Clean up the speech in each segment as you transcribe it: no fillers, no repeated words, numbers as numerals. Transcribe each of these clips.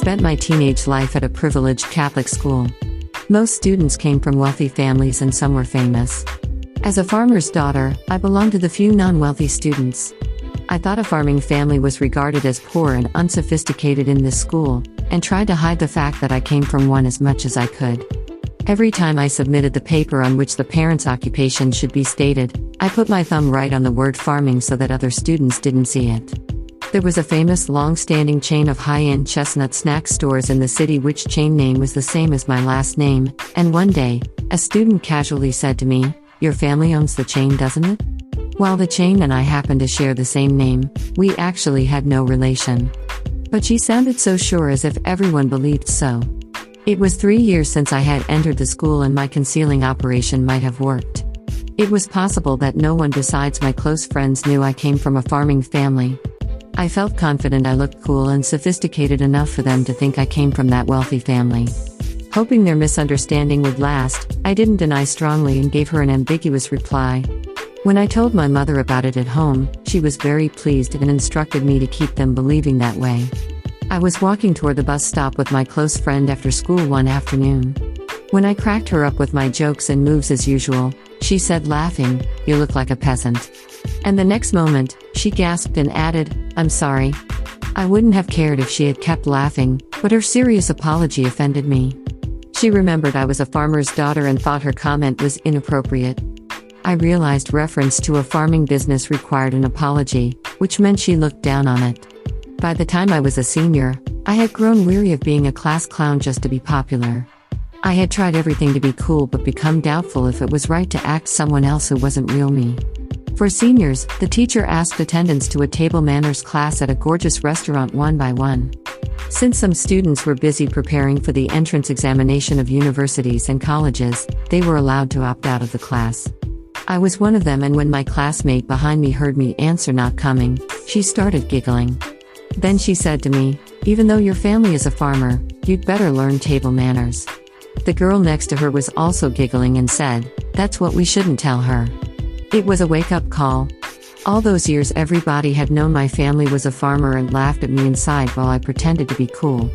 spent my teenage life at a privileged Catholic school. Most students came from wealthy families and some were famous. As a farmer's daughter, I belonged to the few non-wealthy students. I thought a farming family was regarded as poor and unsophisticated in this school, and tried to hide the fact that I came from one as much as I could. Every time I submitted the paper on which the parents' occupation should be stated, I put my thumb right on the word farming so that other students didn't see it. There was a famous long-standing chain of high-end chestnut snack stores in the city which chain name was the same as my last name, and one day, a student casually said to me, "Your family owns the chain, doesn't it?" While the chain and I happened to share the same name, we actually had no relation. But she sounded so sure, as if everyone believed so. It was 3 years since I had entered the school and my concealing operation might have worked. It was possible that no one besides my close friends knew I came from a farming family. I felt confident I looked cool and sophisticated enough for them to think I came from that wealthy family. Hoping their misunderstanding would last, I didn't deny strongly and gave her an ambiguous reply. When I told my mother about it at home, she was very pleased and instructed me to keep them believing that way. I was walking toward the bus stop with my close friend after school one afternoon. When I cracked her up with my jokes and moves as usual, she said laughing, "You look like a peasant." And the next moment, she gasped and added, "I'm sorry." I wouldn't have cared if she had kept laughing, but her serious apology offended me. She remembered I was a farmer's daughter and thought her comment was inappropriate. I realized reference to a farming business required an apology, which meant she looked down on it. By the time I was a senior, I had grown weary of being a class clown just to be popular. I had tried everything to be cool but become doubtful if it was right to act someone else who wasn't real me. For seniors, the teacher asked attendance to a table manners class at a gorgeous restaurant one by one. Since some students were busy preparing for the entrance examination of universities and colleges, they were allowed to opt out of the class. I was one of them, and when my classmate behind me heard me answer not coming, she started giggling. Then she said to me, "Even though your family is a farmer, you'd better learn table manners." The girl next to her was also giggling and said, "That's what we shouldn't tell her." It was a wake-up call. All those years everybody had known my family was a farmer and laughed at me inside while I pretended to be cool.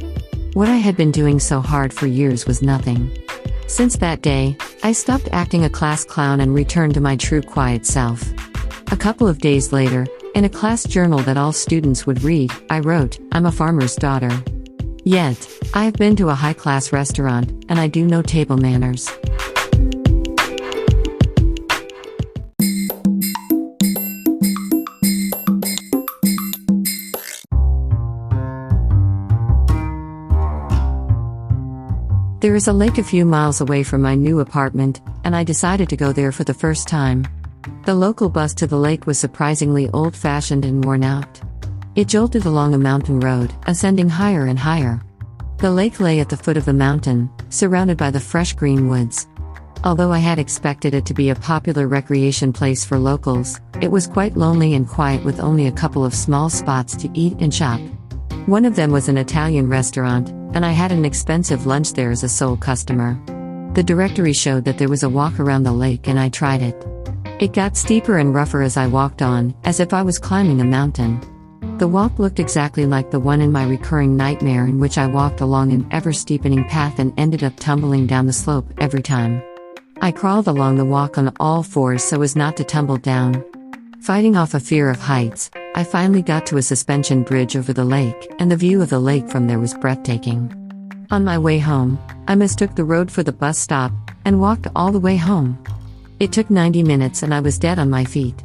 What I had been doing so hard for years was nothing. Since that day, I stopped acting a class clown and returned to my true quiet self. A couple of days later, in a class journal that all students would read, I wrote, "I'm a farmer's daughter. Yet, I have been to a high-class restaurant, and I do know table manners." There is a lake a few miles away from my new apartment, and I decided to go there for the first time. The local bus to the lake was surprisingly old-fashioned and worn out. It jolted along a mountain road, ascending higher and higher. The lake lay at the foot of the mountain, surrounded by the fresh green woods. Although I had expected it to be a popular recreation place for locals, it was quite lonely and quiet, with only a couple of small spots to eat and shop. One of them was an Italian restaurant, and I had an expensive lunch there as a sole customer. The directory showed that there was a walk around the lake, and I tried it. It got steeper and rougher as I walked on, as if I was climbing a mountain. The walk looked exactly like the one in my recurring nightmare, in which I walked along an ever-steepening path and ended up tumbling down the slope every time. I crawled along the walk on all fours so as not to tumble down. Fighting off a fear of heights, I finally got to a suspension bridge over the lake, and the view of the lake from there was breathtaking. On my way home, I mistook the road for the bus stop, and walked all the way home. It took 90 minutes and I was dead on my feet.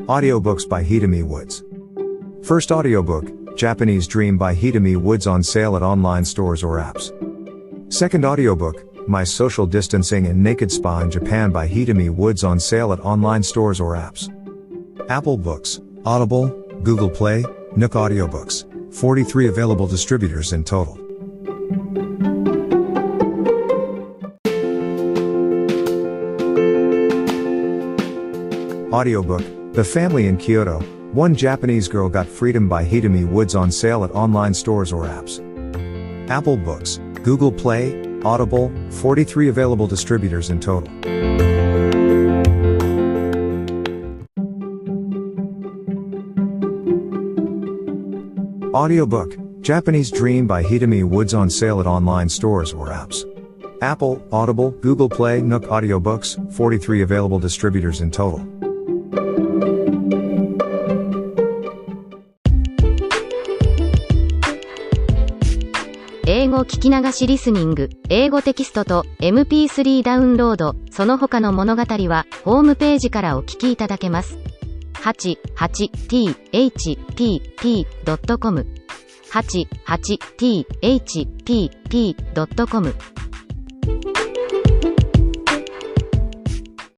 Audiobooks by Hitomi Woods. First audiobook, Japanese Dream by Hitomi Woods, on sale at online stores or apps. Second audiobook, My Social Distancing and Naked Spa in Japan by Hitomi Woods, on sale at online stores or apps. Apple Books, Audible, Google Play, Nook Audiobooks, 43 available distributors in total. Audiobook, The Family in Kyoto, One Japanese Girl Got Freedom by Hitomi Woods on sale at online stores or apps. Apple Books, Google Play, Audible, 43 available distributors in total. Audiobook, Japanese Dream by Hitomi Woods on sale at online stores or apps. Apple, Audible, Google Play, Nook Audiobooks, 43 available distributors in total. 英語聞き流しリスニング、英語テキストと MP3 ダウンロード、その他の物語はホームページからお聞きいただけます。88thpp.com 88thpp.com